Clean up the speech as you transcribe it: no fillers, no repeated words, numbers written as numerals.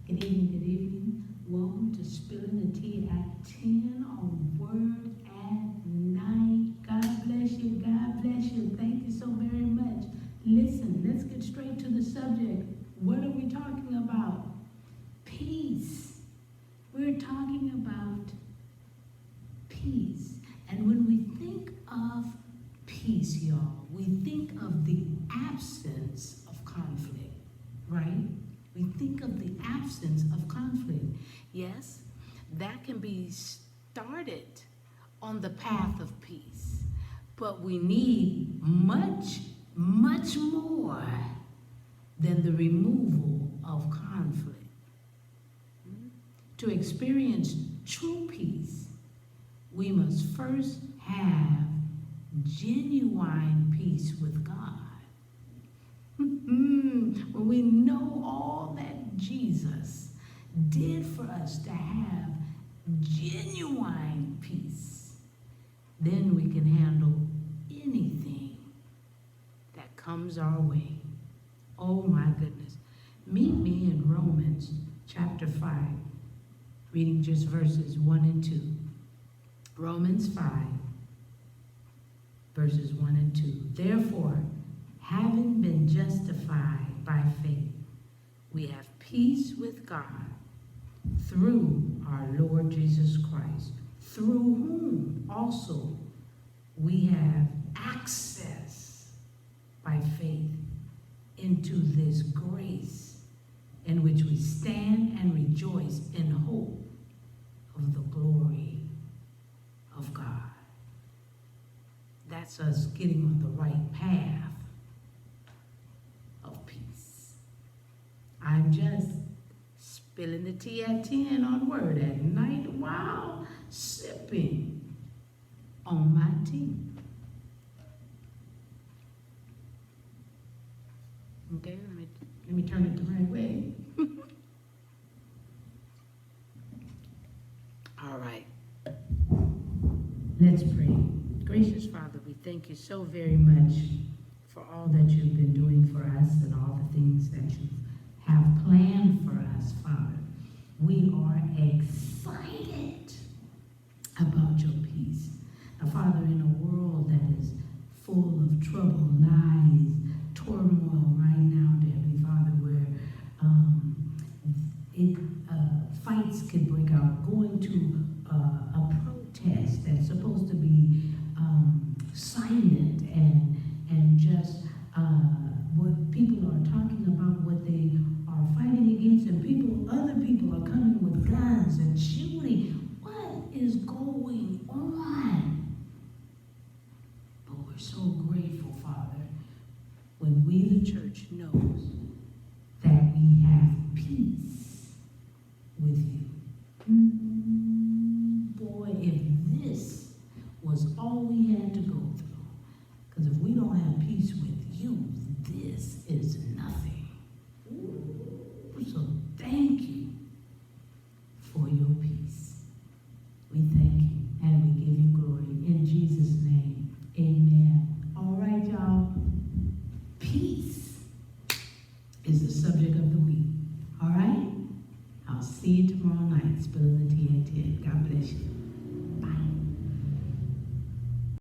Good evening, good evening. Welcome to Spilling the Tea at 10 on Word at Night. God bless you, God bless you. Thank you so very much. Listen, let's get straight to the subject. What are we talking about? Peace. We're talking about peace. And when we think of peace, y'all, we think of the absence of conflict, right? We think of the absence of conflict. Yes, that can be started on the path of peace, but we need much, much more than the removal of conflict. To experience true peace, we must first have genuine peace with God. When we know all that Jesus did for us to have genuine peace, then we can handle anything that comes our way. Oh my goodness. Meet me in Romans chapter 5, reading just verses 1 and 2. Romans 5, verses 1 and 2. Therefore, having been justified by faith, we have peace with God through our Lord Jesus Christ, through whom also we have access by faith into this grace in which we stand and rejoice in hope of the glory of God. That's us getting on the right path of peace. I'm just spilling the tea at 10 on Word at Night while sipping on my tea. Okay, let me turn it the right way. All right. Let's pray. Gracious Father, we thank you so very much for all that you've been doing for us and all the things that you have planned for us, Father. We are excited about your peace. Now, Father, in a world that is full of trouble, lies, turmoil right now, dear Heavenly Father, where fights can break out, going to a protest that's supposed to be silent and just what people are talking about, what they are fighting against, and other people are coming with guns and shooting. What is going on? But we're so grateful, Father, when we, the church, knows that we have peace with you. Boy, if this was all we had to go through, because if we don't have peace with you, this is nothing. So thank you for your peace. We thank you and we give you glory. In Jesus' name, amen. All right, y'all. Peace is the subject of the week. All right? I'll see you tomorrow night. Spilling the tea at 10. God bless you.